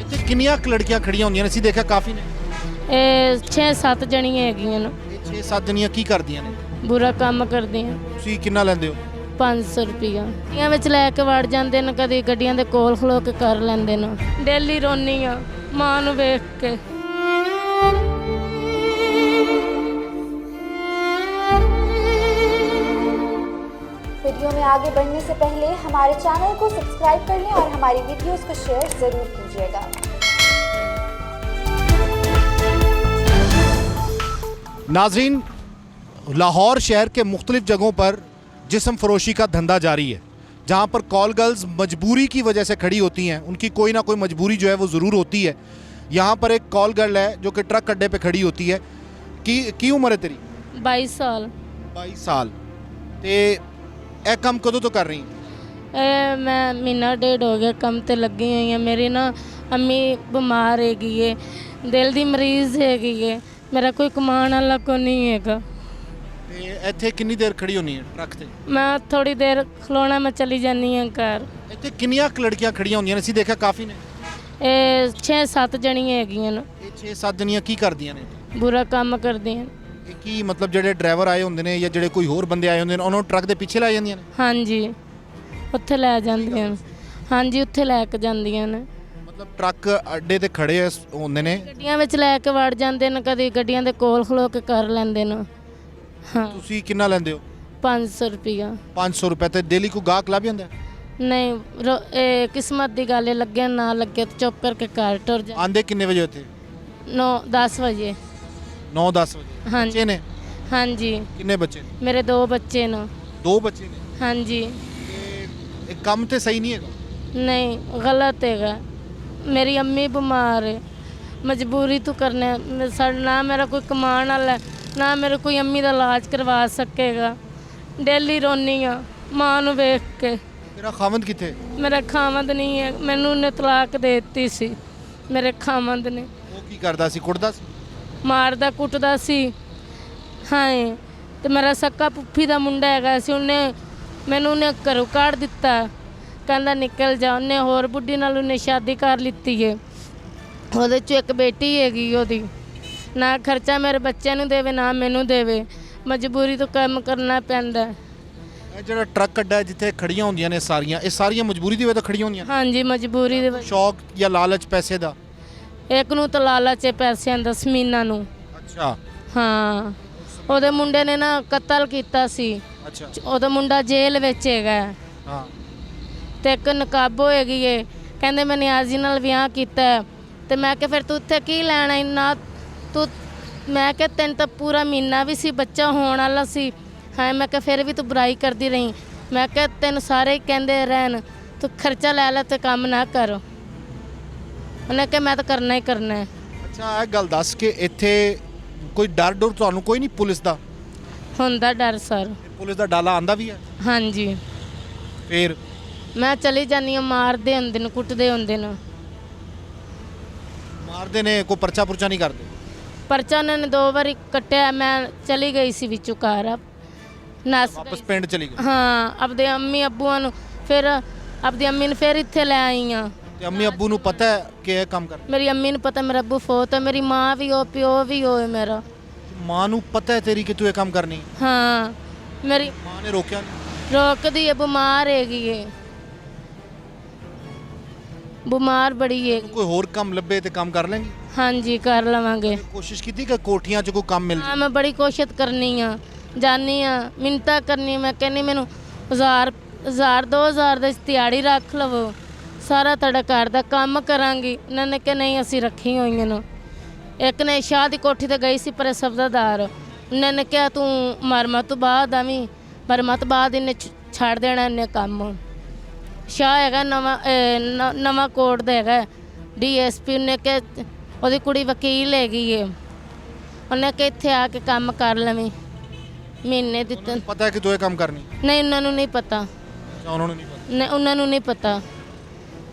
ਇੱਥੇ ਕਿੰਨੀਆਂ ਕੁ ਲੜਕੀਆਂ ਖੜੀਆਂ ਹੁੰਦੀਆਂ ਨੇ? ਅਸੀਂ ਦੇਖਿਆ ਕਾਫੀ ਨੇ। ਇਹ 6-7 ਜਣੀਆਂ ਹੈਗੀਆਂ ਨੇ। ਇਹ 6-7 ਜਣੀਆਂ ਕੀ ਕਰਦੀਆਂ ਨੇ? ਬੁਰਾ ਕੰਮ ਕਰਦੀਆਂ। ਤੁਸੀਂ ਕਿੰਨਾ ਲੈਂਦੇ ਹੋ? 500 ਰੁਪਈਆ ਗੱਡੀਆਂ ਵਿੱਚ ਲੈ ਕੇ ਵੜ ਜਾਂਦੇ ਨੇ, ਕਦੀ ਗੱਡੀਆਂ ਦੇ ਕੋਲ ਖਲੋ ਕੇ ਕਰ ਲੈਂਦੇ ਨੇ। ਡੇਲੀ ਰੋਨੀ ਆ ਮਾਂ ਨੂੰ ਵੇਖ ਕੇ। वीडियो में आगे बढ़ने से पहले हमारे चैनल को सब्सक्राइब कर लें और हमारी वीडियोस को शेयर ज़रूर कीजिएगा। नाजरीन, लाहौर शहर के मुख्तलिफ जगहों पर जिस्म फरोशी का धंधा जारी है, जहाँ पर कॉल गर्ल्स मजबूरी की वजह से खड़ी होती हैं। उनकी कोई ना कोई मजबूरी जो है वो ज़रूर होती है। यहाँ पर एक कॉल गर्ल है जो कि ट्रक अड्डे पे खड़ी होती है। की उम्र है तेरी? 22 साल। 22 साल। तो ਇਹ ਕੰਮ ਕਦੋਂ ਤੋਂ ਕਰ ਰਹੀ ਇਹ ਮੈਂ ਮਹੀਨਾ ਡੇਢ ਹੋ ਗਿਆ ਕੰਮ ਤੇ ਲੱਗੀ ਹੋਈ ਹਾਂ। ਮੇਰੀ ਨਾ ਅੰਮੀ ਬਿਮਾਰ ਹੈਗੀ ਏ, ਦਿਲ ਦੀ ਮਰੀਜ਼ ਹੈਗੀ ਏ, ਮੇਰਾ ਕੋਈ ਕਮਾਉਣ ਵਾਲਾ ਕੋਈ ਨਹੀਂ ਹੈਗਾ। ਤੇ ਇੱਥੇ ਕਿੰਨੀ ਦੇਰ ਖੜੀ ਹੋਣੀ ਹੈ ਟਰੱਕ ਤੇ? ਮੈਂ ਥੋੜੀ ਦੇਰ ਖਲੋਣਾ, ਮੈਂ ਚਲੀ ਜਾਂਦੀ ਹਾਂ ਘਰ। ਇੱਥੇ ਕਿੰਨੀਆਂ ਕੁ ਲੜਕੀਆਂ ਖੜੀਆਂ ਹੁੰਦੀਆਂ ਨੇ? ਅਸੀਂ ਦੇਖਿਆ ਕਾਫੀ ਨੇ। ਇਹ 6-7 ਜਣੀਆਂ ਹੈਗੀਆਂ ਨੇ। ਇਹ 6-7 ਜਣੀਆਂ ਕੀ ਕਰਦੀਆਂ ਨੇ? ਬੁਰਾ ਕੰਮ ਕਰਦੀਆਂ। ਇਹ ਕੀ ਮਤਲਬ ਜਿਹੜੇ ਡਰਾਈਵਰ ਆਏ ਹੁੰਦੇ ਨੇ ਜਾਂ ਜਿਹੜੇ ਕੋਈ ਹੋਰ ਬੰਦੇ ਆਏ ਹੁੰਦੇ ਨੇ ਉਹਨਾਂ ਨੂੰ ਟਰੱਕ ਦੇ ਪਿੱਛੇ ਲੈ ਜਾਂਦੀਆਂ ਨੇ? ਹਾਂਜੀ, ਉੱਥੇ ਲੈ ਜਾਂਦੀਆਂ ਨੇ। ਹਾਂਜੀ, ਉੱਥੇ ਲੈ ਕੇ ਜਾਂਦੀਆਂ ਨੇ। ਮਤਲਬ ਟਰੱਕ ਅੱਡੇ ਤੇ ਖੜੇ ਹੁੰਦੇ ਨੇ, ਗੱਡੀਆਂ ਵਿੱਚ ਲੈ ਕੇ ਵੜ ਜਾਂਦੇ ਨੇ, ਕਦੀ ਗੱਡੀਆਂ ਦੇ ਕੋਲ ਖਲੋ ਕੇ ਕਰ ਲੈਂਦੇ ਨੇ। ਹਾਂ। ਤੁਸੀਂ ਕਿੰਨਾ ਲੈਂਦੇ ਹੋ? 500 ਰੁਪਈਆ। 500 ਰੁਪਏ ਤੇ ਡੇਲੀ ਕੋਈ ਗਾਹਕ ਲੱਭ ਜਾਂਦਾ? ਨਹੀਂ, ਇਹ ਕਿਸਮਤ ਦੀ ਗੱਲ ਹੈ, ਲੱਗੇ ਨਾ ਲੱਗੇ ਤਾਂ ਚੁੱਪ ਕਰਕੇ ਘਰ ਟੁਰ ਜਾ। ਆਂਦੇ ਕਿੰਨੇ ਵਜੇ ਉੱਥੇ? 9-10 ਵਜੇ। 9-10 ਵਜੇ। ਹਾਂਜੀ। ਬੱਚੇ ਨੇ? ਹਾਂਜੀ, ਕਿੰਨੇ ਬੱਚੇ ਨੇ? ਮੇਰੇ 2 ਬੱਚੇ ਨੇ। 2 ਬੱਚੇ ਨੇ? ਹਾਂਜੀ। ਇਹ ਕੰਮ ਤੇ ਸਹੀ ਨਹੀਂ ਹੈਗਾ? ਨਹੀਂ, ਗਲਤ ਹੈਗਾ। ਮੇਰੀ ਅੰਮੀ ਬਿਮਾਰ ਹੈ, ਮਜਬੂਰੀ ਤੋਂ ਕਰਨਾ। ਨਾ ਮੇਰਾ ਕੋਈ ਕਮਾਉਣ ਵਾਲਾ, ਨਾ ਮੇਰੇ ਕੋਈ ਅੰਮੀ ਦਾ ਇਲਾਜ ਕਰਵਾ ਸਕੇਗਾ। ਡੇਲੀ ਰੋਨੀ ਆ ਮਾਂ ਨੂੰ ਵੇਖ ਕੇ। ਤੇਰਾ ਖਾਵੰਦ ਕਿੱਥੇ? ਮੇਰਾ ਖਾਵੰਦ ਨਹੀਂ ਹੈ, ਮੈਨੂੰ ਉਹਨੇ ਤਲਾਕ ਦੇ ਦਿੱਤੀ ਸੀ ਮੇਰੇ ਖਾਵੰਦ ਨੇ। ਉਹ ਕੀ ਕਰਦਾ ਸੀ? ਕੁੱਟਦਾ ਸੀ? ਮਾਰਦਾ ਕੁੱਟਦਾ ਸੀ। ਹਾਂ, ਤੇ ਮੇਰਾ ਸੱਕਾ ਪੁੱਫੀ ਦਾ ਮੁੰਡਾ ਹੈਗਾ ਸੀ, ਉਹਨੇ ਘਰੋਂ ਕੱਢ ਦਿੱਤਾ, ਕਹਿੰਦਾ ਨਿਕਲ ਜਾ। ਉਹਨੇ ਹੋਰ ਬੁੱਢੀ ਨਾਲ ਉਹਨੇ ਸ਼ਾਦੀ ਕਰ ਲਿੱਤੀ ਹੈ। ਉਹਦੇ 'ਚ ਇੱਕ ਬੇਟੀ ਹੈਗੀ, ਉਹਦੀ ਨਾ ਖਰਚਾ ਮੇਰੇ ਬੱਚਿਆਂ ਨੂੰ ਦੇਵੇ ਨਾ ਮੈਨੂੰ ਦੇਵੇ, ਮਜਬੂਰੀ ਤੋਂ ਕੰਮ ਕਰਨਾ ਪੈਂਦਾ। ਇਹ ਜਿਹੜਾ ਟਰੱਕ ਅੱਡਾ ਜਿੱਥੇ ਖੜੀਆਂ ਹੁੰਦੀਆਂ ਨੇ ਇਹ ਸਾਰੀਆਂ ਮਜਬੂਰੀ ਦੀ ਵਜ੍ਹਾ ਤੋਂ ਖੜੀਆਂ ਹੁੰਦੀਆਂ? ਹਾਂਜੀ, ਮਜਬੂਰੀ ਦੇ। ਸ਼ੌਕ ਜਾਂ ਲਾਲਚ ਪੈਸੇ ਦਾ? ਇੱਕ ਨੂੰ ਤਾਂ ਲਾਲਚ ਹੈ ਪੈਸਿਆਂ ਦਾ, ਸਮੀਨਾ ਨੂੰ। ਅੱਛਾ। ਹਾਂ, ਉਹਦੇ ਮੁੰਡੇ ਨੇ ਨਾ ਕਤਲ ਕੀਤਾ ਸੀ। ਅੱਛਾ। ਉਹਦਾ ਮੁੰਡਾ ਜੇਲ੍ਹ ਵਿੱਚ ਹੈਗਾ। ਹਾਂ। ਤੇ ਇੱਕ ਨਕਾਬੋ ਹੈਗੀ ਏ, ਕਹਿੰਦੇ ਮੈਂ ਨਿਆਜ਼ੀ ਨਾਲ ਵਿਆਹ ਕੀਤਾ। ਤੇ ਮੈਂ ਕਿਹਾ ਫਿਰ ਤੂੰ ਇੱਥੇ ਕੀ ਲੈਣਾ ਇੰਨਾ ਤੂੰ? ਮੈਂ ਕਿਹਾ ਤੈਨੂੰ ਤਾਂ ਪੂਰਾ ਮਹੀਨਾ ਵੀ ਸੀ, ਬੱਚਾ ਹੋਣ ਵਾਲਾ ਸੀ। ਹਾਂ, ਮੈਂ ਕਿਹਾ ਫਿਰ ਵੀ ਤੂੰ ਬੁਰਾਈ ਕਰਦੀ ਰਹੀ। ਮੈਂ ਕਿਹਾ ਤੈਨੂੰ ਸਾਰੇ ਹੀ ਕਹਿੰਦੇ ਰਹਿਣ, ਤੂੰ ਖਰਚਾ ਲੈ ਲੈ ਤੇ ਕੰਮ ਨਾ ਕਰ। ਉਹਨੇ ਕਿਹਾ ਮੈਂ ਤਾਂ ਕਰਨਾ ਹੀ ਕਰਨਾ ਹੈ। ਅੱਛਾ, ਇਹ ਗੱਲ ਦੱਸ ਕੇ ਇੱਥੇ ਕੋਈ ਡਰ ਤੁਹਾਨੂੰ ਕੋਈ ਨਹੀਂ ਪੁਲਿਸ ਦਾ? ਹੁੰਦਾ ਡਰ ਸਰ। ਪੁਲਿਸ ਦਾ ਡਾਲਾ ਆਂਦਾ ਵੀ ਹੈ? ਹਾਂਜੀ। ਫਿਰ ਮੈਂ ਚਲੀ ਜਾਂਦੀ ਹਾਂ, ਮਾਰਦੇ ਹੁੰਦੇ ਨੇ, ਕੁੱਟਦੇ ਹੁੰਦੇ ਨੇ। ਮਾਰਦੇ ਨੇ? ਕੋਈ ਪਰਚਾ ਪੁਰਚਾ ਨਹੀਂ ਕਰਦੇ? ਪਰਚਾ ਉਹਨਾਂ ਨੇ 2 ਵਾਰੀ ਕੱਟਿਆ। ਮੈਂ ਚਲੀ ਗਈ ਸੀ ਵਿੱਚੋਂ ਘਰ ਨੱਸ ਵਾਪਸ ਪਿੰਡ ਚਲੀ ਗਈ? ਹਾਂ, ਆਪਦੇ ਅੰਮੀ ਅੱਬੂਆਂ ਨੂੰ, ਫਿਰ ਆਪਦੀ ਅੰਮੀ ਨੂੰ ਫਿਰ ਇੱਥੇ ਲੈ ਆਈ ਹਾਂ। ਤੇ ਅੰਮੀ ਅੱਬੂ ਨੂੰ ਪਤਾ ਹੈ ਕਿ ਇਹ ਕੰਮ ਕਰ? ਮੇਰੀ ਅੰਮੀ ਨੂੰ ਪਤਾ ਮੇਰਾ ਅੱਬੂ ਫੌਤ ਹੈ, ਮੇਰੀ ਮਾਂ ਵੀ ਹੋ, ਪਿਓ ਵੀ ਹੋ ਮੇਰਾ। ਮਾਂ ਨੂੰ ਪਤਾ ਹੈ ਤੇਰੀ ਕਿ ਤੂੰ ਇਹ ਕੰਮ ਕਰਨੀ? ਹਾਂ, ਮੇਰੀ ਮਾਂ ਨੇ ਰੋਕਿਆ ਨਹੀਂ? ਰੋਕਦੀ ਹੈ, ਬਿਮਾਰ ਹੈਗੀ ਹੈ, ਬਿਮਾਰ ਬੜੀ ਹੈ। ਕੋਈ ਹੋਰ ਕੰਮ ਲੱਭੇ ਤੇ ਕੰਮ ਕਰ ਲੈਂਗੀ? ਹਾਂਜੀ, ਕਰ ਲਵਾਂਗੇ। ਕੋਸ਼ਿਸ਼ ਕੀਤੀ ਕਿ ਕੋਠੀਆਂ 'ਚ ਕੋਈ ਕੰਮ ਮਿਲ ਹਾਂ, ਜਾਏ? ਮੈਂ ਬੜੀ ਕੋਸ਼ਿਸ਼ ਕਰਨੀ ਆ, ਜਾਨੀ ਆ, ਮਿੰਨਤਾਂ ਕਰਨੀ। ਮੈਂ ਕਹਿੰਦੀ ਮੈਨੂੰ 1000-2000 ਦੀ ਦਿਹਾੜੀ ਰੱਖ ਲਵੋ, ਸਾਰਾ ਤੁਹਾਡਾ ਘਰ ਦਾ ਕੰਮ ਕਰਾਂਗੀ। ਇਹਨਾਂ ਨੇ ਕਿ ਨਹੀਂ, ਅਸੀਂ ਰੱਖੀ ਹੋਈਆਂ ਨੇ। ਇੱਕ ਨੇ ਸ਼ਾਹ ਦੀ ਕੋਠੀ ਤੇ ਗਈ ਸੀ ਪਰ ਸਬਦਾਦਾਰ, ਉਹਨਾਂ ਨੇ ਕਿਹਾ ਤੂੰ ਮਰਮਤ ਤੋਂ ਬਾਅਦ ਆਵੀਂ, ਮਰਮਤ ਬਾਅਦ ਇਹਨੇ ਛੱਡ ਦੇਣਾ ਇਹਨੇ ਕੰਮ। ਸ਼ਾਹ ਹੈਗਾ ਨਵਾਂ ਕੋਟ ਦਾ ਹੈਗਾ DSP। ਉਹਨੇ ਕਿ ਉਹਦੀ ਕੁੜੀ ਵਕੀਲ ਹੈਗੀ ਏ, ਉਹਨੇ ਕਿ ਇੱਥੇ ਆ ਕੇ ਕੰਮ ਕਰ ਲਵੇਂ। ਮਹੀਨੇ ਦਿੱਤੇ। ਪਤਾ ਹੈ ਕਿ ਤੂੰ ਇਹ ਕੰਮ ਕਰਨੀ? ਨਹੀਂ, ਉਹਨਾਂ ਨੂੰ ਨਹੀਂ ਪਤਾ। ਉਹਨਾਂ ਨੂੰ ਨਹੀਂ ਪਤਾ? ਨਹੀਂ, ਉਹਨਾਂ ਨੂੰ ਨਹੀਂ ਪਤਾ।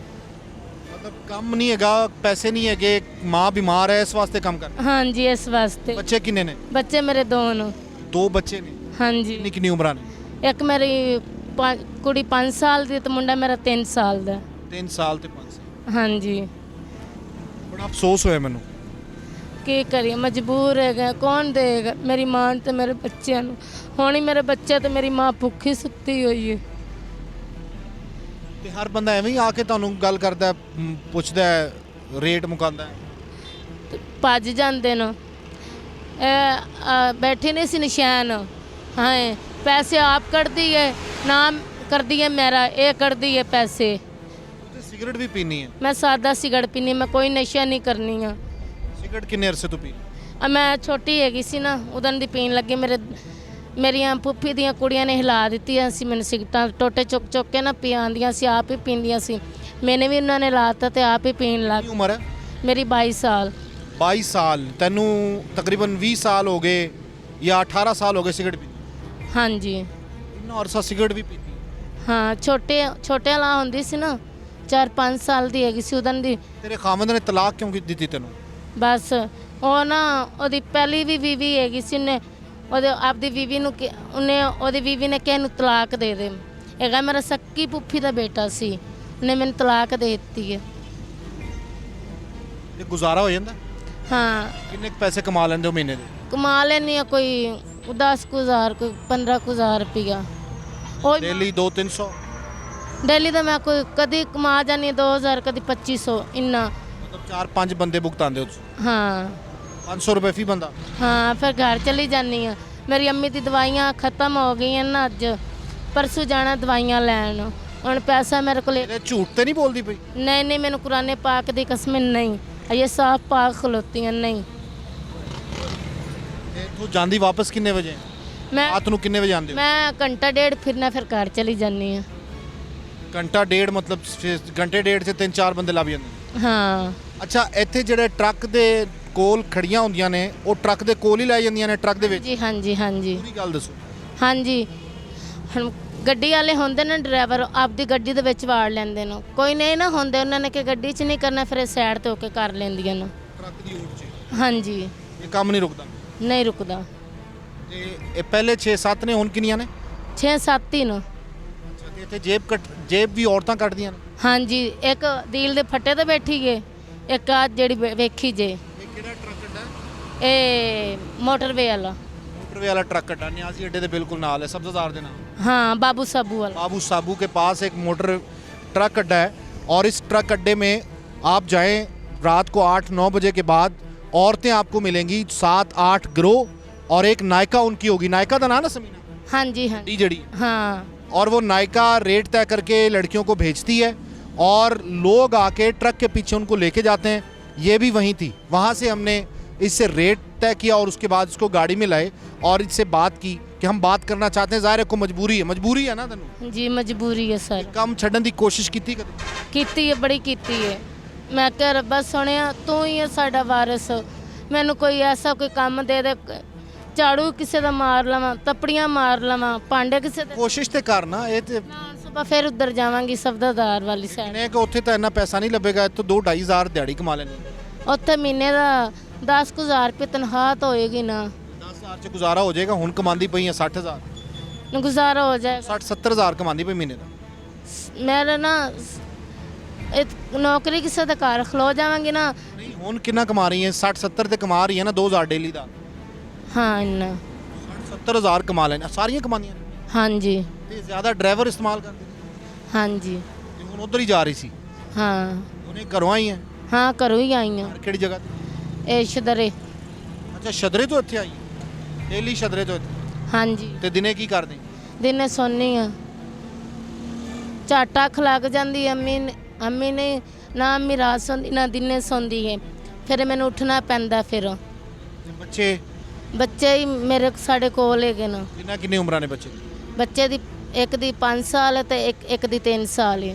ਮਤਲਬ ਕੰਮ ਨਹੀਂ ਹੈਗਾ, ਪੈਸੇ ਨਹੀਂ ਹੈਗੇ, ਮਾਂ ਬਿਮਾਰ ਹੈ, ਇਸ ਵਾਸਤੇ ਕੰਮ ਕਰ? ਹਾਂਜੀ, ਇਸ ਵਾਸਤੇ। ਬੱਚੇ ਕਿੰਨੇ ਨੇ? ਬੱਚੇ ਮੇਰੇ 2 ਨੇ। 2 ਬੱਚੇ ਨੇ? ਹਾਂਜੀ। ਕਿੰਨੀ ਉਮਰਾਂ ਨੇ? ਇੱਕ ਮੇਰੀ ਕੁੜੀ 5 ਸਾਲ ਦੀ ਤੇ ਮੁੰਡਾ ਮੇਰਾ 3 ਸਾਲ ਦਾ। 3 ਸਾਲ ਤੇ 5 ਸਾਲ। ਹਾਂਜੀ। ਬੜਾ ਅਫਸੋਸ ਹੋਇਆ ਮੈਨੂੰ। ਕੀ ਕਰੀਏ, ਮਜਬੂਰ ਹੈਗਾ, ਕੌਣ ਦੇਗਾ ਮੇਰੀ ਮਾਂ ਤੇ ਮੇਰੇ ਬੱਚਿਆਂ ਨੂੰ। ਹੁਣ ਹੀ ਮੇਰੇ ਬੱਚੇ ਤੇ ਮੇਰੀ ਮਾਂ ਭੁੱਖੀ ਸੁੱਤੀ ਹੋਈ ਹੈ। ਤੇ ਹਰ ਬੰਦਾ ਐਵੇਂ ਹੀ ਆ ਕੇ ਤੁਹਾਨੂੰ ਗੱਲ ਕਰਦਾ ਹੈ, ਪੁੱਛਦਾ ਹੈ, ਰੇਟ ਮੁਕਾਉਂਦਾ ਹੈ? ਤੇ ਭੱਜ ਜਾਂਦੇ ਨੇ। ਬੈਠੇ ਨੇ ਸੀ ਨਿਸ਼ਾਨ, ਹਾਂ ਪੈਸੇ ਆਪ ਕੱਢਦੀ ਹੈ, ਨਾਮ ਕਰਦੀ ਹੈ ਮੇਰਾ, ਇਹ ਕਰਦੀ ਹੈ ਪੈਸੇ। ਤੇ ਸਿਗਰਟ ਵੀ ਪੀਣੀ ਹੈ? ਮੈਂ ਸਾਦਾ ਸਿਗਰਟ ਪੀਣੀ, ਮੈਂ ਕੋਈ ਨਸ਼ਾ ਨਹੀਂ ਕਰਨੀ ਆ। ਸਿਗਰਟ ਕਿੰਨੇ ਅਰਸੇ ਤੋਂ ਪੀ? ਮੈਂ ਛੋਟੀ ਹੈਗੀ ਸੀ ਨਾ, ਉਦੋਂ ਦੀ ਪੀਣ ਲੱਗੀ। ਮੇਰੀਆਂ ਪੁੱਫੀ ਦੀਆਂ ਕੁੜੀਆਂ ਨੇ ਹਿਲਾ ਦਿੱਤੀਆਂ ਸੀ ਮੈਨੂੰ ਸਿਗਰਟਾਂ, ਟੋਟੇ ਚੁੱਕ ਚੁੱਕ ਕੇ ਨਾ ਪਿਆਉਂਦੀਆਂ ਸੀ, ਆਪ ਹੀ ਪੀਂਦੀਆਂ ਸੀ। ਮੈਨੇ ਵੀ ਉਹਨਾਂ ਨੇ ਲਾਤਾ ਤੇ ਆਪ ਹੀ ਪੀਣ ਲੱਗ। ਕੀ ਉਮਰ ਹੈ? ਮੇਰੀ 22 ਸਾਲ। 22 ਸਾਲ। ਤੈਨੂੰ ਤਕਰੀਬਨ 20 ਸਾਲ ਹੋ ਗਏ ਜਾਂ 18 ਸਾਲ ਹੋ ਗਏ ਸਿਗਰਟ ਪੀਤੀ? ਹਾਂਜੀ ਇੰਨਾ ਅਰਸਾ ਸਿਗਰਟ ਵੀ ਪੀਤੀ? ਹਾਂ, ਛੋਟੇ ਵਾਲਾ ਹੁੰਦੀ ਸੀ ਨਾ, 4-5 ਸਾਲ ਦੀ ਹੈਗੀ ਸੀ ਉਦੋਂ ਦੀ। ਤੇਰੇ ਖਾਵੰਦ ਨੇ ਤਲਾਕ ਕਿਉਂ ਦਿੱਤੀ ਤੈਨੂੰ? ਬਸ ਉਹ ਨਾ, ਉਹਦੀ ਪਹਿਲੀ ਵੀ ਬੀਵੀ ਹੈਗੀ ਸੀ, ਉਹਦੇ ਆਪਦੀ ਬੀਵੀ ਨੂੰ ਉਹਦੀ ਬੀਵੀ ਨੇ ਕਿਹਾ ਇਹਨੂੰ ਤਲਾਕ ਦੇ ਦੇ। ਹੈਗਾ ਮੇਰਾ ਸੱਕੀ ਪੁੱਫੀ ਦਾ ਬੇਟਾ ਸੀ, ਉਹਨੇ ਮੈਨੂੰ ਤਲਾਕ ਦੇ ਦਿੱਤੀ ਹੈ। ਤੇ ਗੁਜ਼ਾਰਾ ਹੋ ਜਾਂਦਾ? ਹਾਂ, ਕਿੰਨੇ ਕੁ ਪੈਸੇ ਕਮਾ ਲੈਂਦੇ ਹੋ ਮਹੀਨੇ ਦੇ? ਕਮਾ ਲੈਂਦੀ ਆ ਕੋਈ 10,000 ਕੋਈ 15,000 ਰੁਪਇਆ। ਉਹ ਡੇਲੀ 200-300? ਡੇਲੀ ਦਾ ਮੈਂ ਕੋਈ ਕਦੀ ਕਮਾ ਜਾਂਦੀ 2,000, ਕਦੀ 2,500, ਇੰਨਾ। ਮਤਲਬ 4-5 ਬੰਦੇ ਭੁਗਤਾਉਂਦੇ ਹੋ ਤੁਸੀਂ? ਹਾਂ 500 ਰੁਪਏ ਫੀ ਬੰਦਾ? ਹਾਂ, ਫਿਰ ਘਰ ਚਲੀ ਜਾਂਦੀ ਆ। ਮੇਰੀ ਅੰਮੀ ਦੀ ਦਵਾਈਆਂ ਖਤਮ ਹੋ ਗਈਆਂ ਨਾ, ਅੱਜ ਪਰਸੋਂ ਜਾਣਾ ਦਵਾਈਆਂ ਲੈਣ। ਹੁਣ ਪੈਸਾ ਮੇਰੇ ਕੋਲ ਇਹ ਝੂਠ ਤੇ ਨਹੀਂ ਬੋਲਦੀ ਪਈ? नहीं, मैंने कुरान पाक दी कसम नहीं, ये साफ पाक खलोती हैं नहीं। ਤੂੰ ਜਾਂਦੀ ਵਾਪਸ ਕਿੰਨੇ ਵਜੇ? मैं ਰਾਤ ਨੂੰ ਕਿੰਨੇ ਵਜੇ ਆਉਂਦੇ ਹੋ? मैं घंटा डेढ़ फिरना फिर घर चली जानी हाँ। ਘੰਟਾ ਡੇਢ? ਮਤਲਬ ਘੰਟੇ ਡੇਢ 'ਚ 3-4 ਬੰਦੇ ਲੱਭ ਜਾਂਦੇ? हाँ ਅੱਛਾ, ਇੱਥੇ ਜਿਹੜੇ ਟਰੱਕ ਦੇ ਕੋਲ ਖੜੀਆਂ ਹੁੰਦੀਆਂ ਨੇ, ਉਹ ਟਰੱਕ ਦੇ ਕੋਲ ਹੀ ਲੈ ਜਾਂਦੀਆਂ ਨੇ ਟਰੱਕ ਦੇ ਵਿੱਚ? जी, हाँ जी, हाँ जी, ਪੂਰੀ ਗੱਲ ਦੱਸੋ। हाँ जी। ਹੁਣ ਗੱਡੀ ਵਾਲੇ ਹੁੰਦੇ ਨੇ ਡਰਾਈਵਰ, ਆਪਦੀ ਗੱਡੀ ਦੇ ਵਿੱਚ ਵਾੜ ਲੈਂਦੇ ਨੇ। ਕੋਈ ਨਹੀਂ ਨਾ ਹੁੰਦੇ, ਉਹਨਾਂ ਨੇ ਕਿ ਗੱਡੀ 'ਚ ਨਹੀਂ ਕਰਨਾ, ਫਿਰ ਸਾਈਡ ਤੇ ਹੋ ਕੇ ਕਰ ਲੈਂਦੀਆਂ ਨੇ। ਟਰੱਕ ਦੀ ਊਟ 'ਚ हाँ जी, ਇਹ ਕੰਮ ਨਹੀਂ ਰੁਕਦਾ? नहीं रुकदा। ਤੇ ਇਹ ਪਹਿਲੇ 6-7 ਨੇ, ਹੁਣ ਕਿੰਨੀਆਂ ਨੇ? 6-7 ही न। ਅੱਛਾ, ਤੇ ਇੱਥੇ ਜੇਬ ਵੀ ਔਰਤਾਂ ਕੱਟਦੀਆਂ ਨੇ? हाँ जी, एक दिल ਦੇ ਫੱਟੇ ਤੇ ਬੈਠੀ ਏ, ਇੱਕ ਆ ਜਿਹੜੀ ਵੇਖੀ ਜੇ। ਇਹ ਕਿਹੜਾ ਟਰੱਕ ਅੱਡਾ? ਇਹ ਮੋਟਰਵੇ ਵਾਲਾ। मोटरवे वाला ट्रक अड्डा न्याजी अड्डे के बिल्कुल नाल है, सब्ज़ादार के नाम। हाँ, बाबू साबू वाला। बाबू साबू के पास एक मोटर ट्रक अड्डा है, और इस ट्रक अड्डे में आप जाएं रात को 8-9 बजे के बाद, औरतें आपको मिलेंगी 7-8 गिरोह, और एक नायका उनकी होगी। नायका का नाम है समीना? हाँ जी, हाँ डी जड़ी। हाँ। और वो नायका रेट तय करके लड़कियों को भेजती है, और लोग आके ट्रक के पीछे उनको लेके जाते हैं। ये भी वहीं थी, वहाँ से हमने इससे रेट तय किया, और उसके बाद इसको गाड़ी में लाए और इससे बात की कि हम बात करना चाहते हैं। ज़ाहिर है को मजबूरी है ना तैनूं? जी मजबूरी है सर। काम छड्डन दी कोशिश की कदे? कीती है, बड़ी कीती है। मैं कह रब्बा सुनिया, तू ही है साडा वारिस, मैनू कोई ऐसा कोई काम दे दे, झाड़ू किसी का मार लवां, तपड़ियाँ मार लवां, भांडे किसी दे। कोशिश ते करना। ये ते सुबह फिर उधर जावांगी सफदादार वाली साइड। ने कि उत्थे तो इन्ना पैसा नहीं लगेगा, तो 2-2.5 हज़ार दिहाड़ी कमा लेनी। उत्थे महीने का 10,000 रुपये तनख्वाह तो होएगी ना। 10 हज़ार च गुजारा हो जाएगा। हुण कमांदी पई है 60 हज़ार, गुजारा हो जाएगा। 60-70 हज़ार कमांदी पई महीने का। मेरा ना नौकरी किसी के घर खलो जावांगी ना। नहीं, हुण कितना कमा रही है? 60-70 ते कमा रही है ना, 2,000 डेली का। हाँ इन्ना 60-70 हज़ार कमा लेने सारियां कमांदियां ने। हाँ जी, ते ज़्यादा ड्राइवर इस्तेमाल करते हाँ जी, ते हुण उधर ही जा रही सी। हाँ उन्हें घरों आई है? हाँ घरों ही आई हूँ। किहड़ी जगह ते? ए शदरे। अच्छा, शदरे तो इत्थे आई है? डेली शदरे तो इत्थे? हाँ जी, ते दिने की करदे? दिने सोनी हाँ, झट अख लग जाती है। अम्मी ने ना, अम्मी रात सोंदी ना दिने सोंदी है, फिर मैनू उठना पैंदा। फिर ते बच्चे? बच्चे ही मेरे साढ़े कोल हैगे ना। किन्ना किन्नी उम्रां ने बच्चे दी? बच्चे दी एक दी 5 साल है ते एक दी 3 साल है।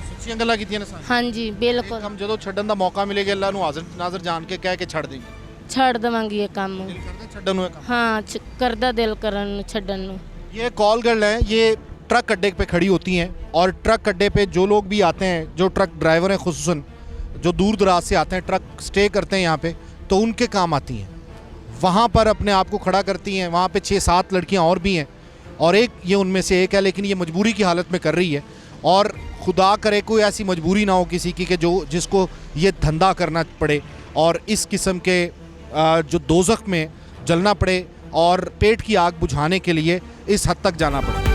सच्चियां गल्लां कीतियां ने सारियां? हाँ जी बिल्कुल। हम जदों छड्डन दा मौका मिलेगा, अल्लाह नूं हाज़र नाज़र जान के कह के छड्ड देंगे। छड़ देवांगी ये काम। दिल करदा छड्डन नूं ये काम? हाँ करदा दिल करन छड्डन नूं। ये कॉल गर्ल हैं, ये ट्रक अड्डे पे खड़ी होती हैं, और ट्रक अड्डे पे जो लोग भी आते हैं, जो ट्रक ड्राइवर हैं खुसूसन, जो दूर दराज से आते हैं, ट्रक स्टे करते हैं यहाँ पे, तो उनके काम आती हैं। वहाँ पर अपने आप को खड़ा करती हैं। वहाँ पे 6-7 लड़कियाँ और भी हैं, और एक ये उनमें से एक है, लेकिन ये मजबूरी की हालत में कर रही है। और खुदा करे कोई ऐसी मजबूरी ना हो किसी की कि जिसको ये धंधा करना पड़े और इस किस्म के जो दोज़ख में जलना पड़े और पेट की आग बुझाने के लिए इस हद तक जाना पड़े।